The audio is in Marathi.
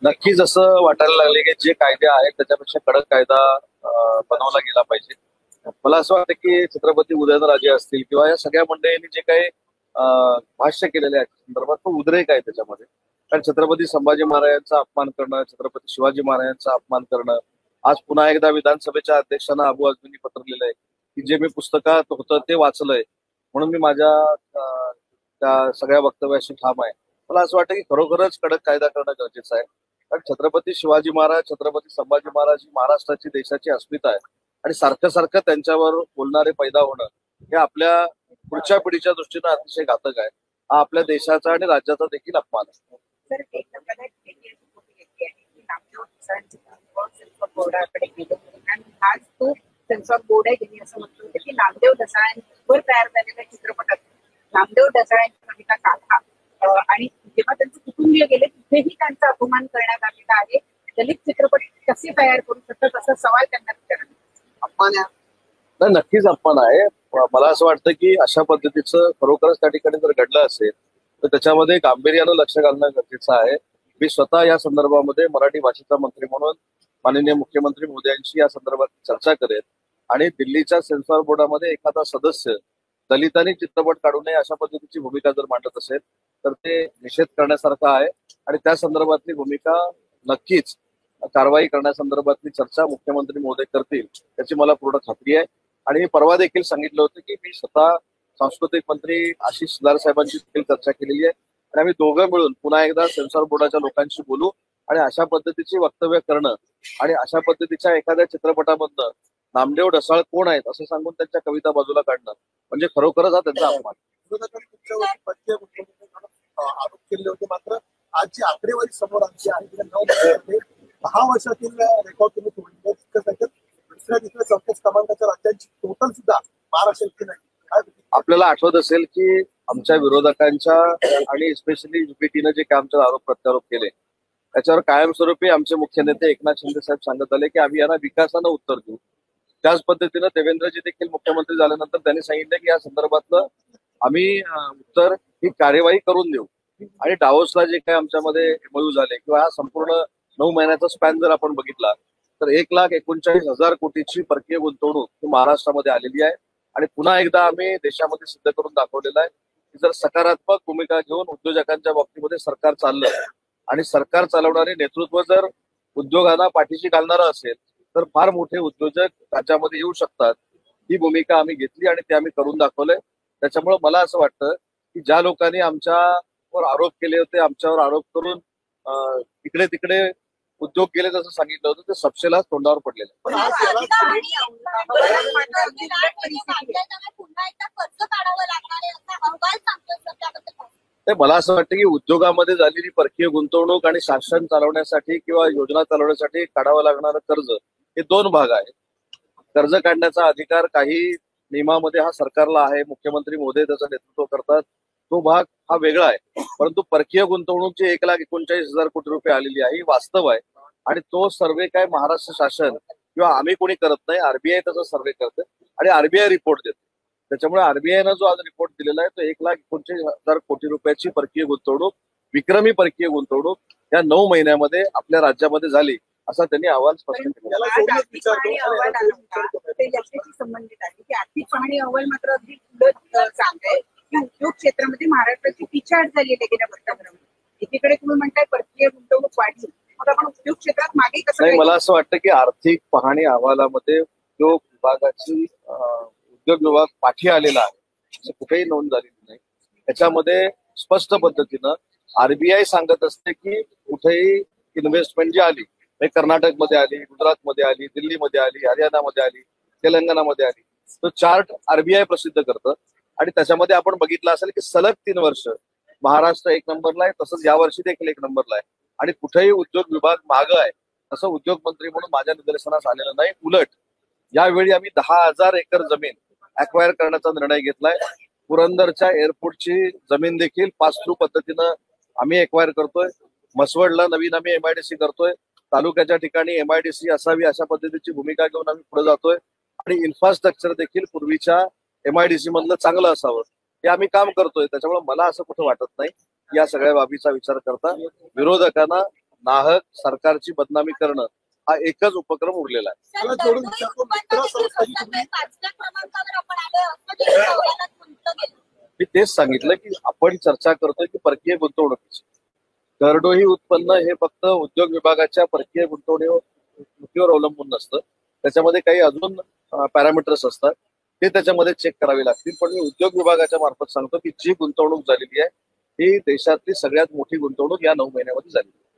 नक्कीच असं वाटायला लागले की जे कायदे आहेत त्याच्यापेक्षा कडक कायदा बनवला गेला पाहिजे. मला असं वाटतं की छत्रपती उदयनराजे असतील किंवा या सगळ्या मंडळींनी जे काही भाष्य केलेले आहे संदर्भात तो उद्रेक आहे त्याच्यामध्ये. कारण छत्रपती संभाजी महाराजांचा अपमान करणं, छत्रपती शिवाजी महाराजांचा अपमान करणं, आज पुन्हा एकदा विधानसभेच्या अध्यक्षांना अबू आझमींनी पत्र लिहिलंय की जे मी पुस्तकात होतं ते वाचलंय म्हणून मी माझ्या त्या सगळ्या वक्तव्याशी ठाम आहे. मला असं वाटतं की खरोखरच कडक कायदा करणं गरजेचं आहे. कारण छत्रपती शिवाजी महाराज, छत्रपती संभाजी महाराज ही महाराष्ट्राची देशाची अस्मिता आहे आणि सारखं सारखं त्यांच्यावर बोलणारे पैदा होणं हे आपल्या पुढच्या पिढीच्या दृष्टीनं अतिशय घातक आहे. हा आपल्या देशाचा आणि राज्याचा देखील अपमान आहे. सेन्सॉर बोर्ड आहे ज्यांनी असं म्हटलं होतं की नामदेव ढसाळांवर तयार झालेल्या चित्रपटात नामदेव ढसाळांची कविता काथा आणि जेव्हा त्यांचे कुटुंबीय गेले तिथेही त्यांचा अपमान करण्यात आलेला आहे. दलित चित्रपट कसे तयार करू शकतात असा सवाल त्यांना विचारला. अपमान आहे, नक्कीच अपमान आहे. मला असं वाटतं की अशा पद्धतीचं खरोखरच त्या ठिकाणी जर घडलं असेल तर त्याच्यामध्ये गांभीर्यानं लक्ष घालणं गरजेचं आहे. मी स्वतः या संदर्भामध्ये मराठी भाषेचा मंत्री म्हणून माननीय मुख्यमंत्री मोदयांशी या संदर्भात चर्चा करेन आणि दिल्लीच्या सेन्सॉर बोर्डामध्ये एखादा सदस्य दलितांनी चित्रपट काढू नये अशा पद्धतीची भूमिका जर मांडत असेल तर ते निषेध करण्यासारखं आहे आणि त्या संदर्भातली भूमिका नक्कीच कारवाई करण्यासंदर्भातली चर्चा मुख्यमंत्री महोदय करतील याची मला पूर्ण खात्री आहे. आणि परवा देखील सांगितलं होतं की मी स्वतः सांस्कृतिक मंत्री आशिष शेलार साहेबांची देखील चर्चा केलेली आहे आणि आम्ही दोघं मिळून पुन्हा एकदा सेन्सॉर बोर्डाच्या लोकांशी बोलू आणि अशा पद्धतीची वक्तव्य करणं आणि अशा पद्धतीच्या एखाद्या चित्रपटामधनं नामदेव ढसाळ कोण आहेत असं सांगून त्यांच्या कविता बाजूला काढणं म्हणजे खरोखरच हा त्यांचा अपमान. आरोप केले होते मात्र आज जी आकडेवारी समोर आमची आहे 10 वर्षातील रेकॉर्ड तुम्ही तोडले दुसऱ्या तिसऱ्या चौथ्या क्रमांकाच्या राज्यांची टोटल सुद्धा महाराष्ट्राची नाही. आपल्याला आठवत असेल की आमच्या विरोधकांच्या आणि स्पेशली युपीटीनं जे काय आमच्यावर आरोप प्रत्यारोप केले त्याच्यावर कायमस्वरूपी आमचे मुख्य नेते एकनाथ शिंदे साहेब सांगत आले की आम्ही यांना विकासानं उत्तर देऊ. त्याच पद्धतीनं देवेंद्रजी देखील मुख्यमंत्री झाल्यानंतर त्यांनी सांगितलं की या संदर्भातलं आम्ही उत्तर ही कार्यवाही करून देऊ. आणि डावोसला जे काय आमच्यामध्ये एमओयू झाले किंवा हा संपूर्ण 9 महिन्याचा स्पॅन जर आपण बघितला तर 1,39,000 कोटीची परकीय गुंतवणूक ही महाराष्ट्रामध्ये आलेली आहे. आणि पुन्हा एकदा आम्ही देशामध्ये सिद्ध करून दाखवलेलं आहे की जर सकारात्मक भूमिका घेऊन उद्योजकांच्या बाबतीमध्ये सरकार चाललं आणि सरकार चालवणारे नेतृत्व जर उद्योगांना पाठीशी घालणारं असेल तर फार मोठे उद्योजक राज्यामध्ये येऊ शकतात. ही भूमिका आम्ही घेतली आणि ते आम्ही करून दाखवलंय. त्याच्यामुळे मला असं वाटतं की ज्या लोकांनी आमच्यावर आरोप केले होते, आमच्यावर आरोप करून इकडे तिकडे उद्योग केले जसं सांगितलं होतं ते सपशेलाच तोंडावर पडलेलं. मला असं वाटतं की उद्योगामध्ये झालेली परकीय गुंतवणूक आणि शासन चालवण्यासाठी किंवा योजना चालवण्यासाठी काढावं लागणारं कर्ज हे 2 भाग आहेत. कर्ज काढण्याचा अधिकार काही नियमामध्ये हा सरकारला आहे, मुख्यमंत्री महोदय त्याचं नेतृत्व करतात, तो भाग हा वेगळा आहे. परंतु परकीय गुंतवणूकची 1,39,000 कोटी रुपये आलेली आहे ही वास्तव आहे आणि तो सर्वे काय महाराष्ट्र शासन किंवा आम्ही कोणी करत नाही, आरबीआय त्याचा सर्वे करते आणि आरबीआय रिपोर्ट देते. त्याच्यामुळे आरबीआयनं जो आज रिपोर्ट दिलेला आहे तो 1,39,000 कोटी रुपयाची परकीय गुंतवणूक, विक्रमी परकीय गुंतवणूक या 9 महिन्यामध्ये आपल्या राज्यामध्ये झाली असा त्यांनी अहवाल स्पष्ट केला. संबंधित आहे की आर्थिक पाहणी अहवाल मात्र अगदी सांगताय की उद्योग क्षेत्रामध्ये महाराष्ट्राची पिछाड झाली आहे गेल्या वर्षभरामध्ये. एकीकडे तुम्ही म्हणताय परकीय गुंतवणूक वाढली, मग आपण उद्योग क्षेत्रात मागे कसं? नाही, मला असं वाटतं की आर्थिक पाहणी अहवालामध्ये उद्योग विभागाची उद्योग विभाग पाठी आलेला आहे असं कुठेही नोंद झालेली नाही. त्याच्यामध्ये स्पष्ट पद्धतीनं आरबीआय सांगत असते की कुठेही इन्व्हेस्टमेंट जी आली कर्नाटकमध्ये आली, गुजरातमध्ये आली, दिल्लीमध्ये आली, हरियाणामध्ये आली, तेलंगणामध्ये आली, तो चार्ट आरबीआय प्रसिद्ध करतं आणि त्याच्यामध्ये आपण बघितलं असेल की सलग 3 वर्ष महाराष्ट्र 1 नंबरला आहे, तसंच यावर्षी देखील 1 नंबरला आहे आणि कुठेही उद्योग विभाग मागं आहे असं उद्योग मंत्री म्हणून माझ्या निदर्शनास आलेलं नाही. उलट यावेळी आम्ही 10,000 एकर जमीन अक्वायर करण्याचा निर्णय घेतलाय. पुरंदरच्या एअरपोर्टची जमीन देखील पास थ्रू पद्धतीनं आम्ही एक्वायर करतोय. मसवडला नवीन आम्ही एमआयडीसी करतोय. तालुक्याच्या ठिकाणी एमआयडीसी असावी अशा पद्धतीची भूमिका घेऊन आम्ही पुढे जातोय आणि इन्फ्रास्ट्रक्चर देखील पूर्वीच्या एमआयडीसी मधलं चांगलं असावं हे आम्ही काम करतोय. त्याच्यामुळे मला असं कुठं वाटत नाही या सगळ्या बाबीचा विचार करता विरोधकांना नाहक सरकारची बदनामी करणं हा एकच उपक्रम उरलेला आहे. मला जोडून विचारतो, मित्र संस्थांनी तुम्ही मी तेच सांगितलं की आपण चर्चा करतोय की परकीय गुंतवणुकीची. दरडोई उत्पन्न हे फक्त उद्योग विभागाच्या परकीय गुंतवणुकीवर अवलंबून नसतं. त्याच्यामध्ये काही अजून पॅरामीटर्स असतात, ते त्याच्यामध्ये चेक करावे लागतील. पण मी उद्योग विभागाच्या मार्फत सांगतो की जी गुंतवणूक झालेली आहे ही देशातली सगळ्यात मोठी गुंतवणूक या 9 महिन्यामध्ये झाली.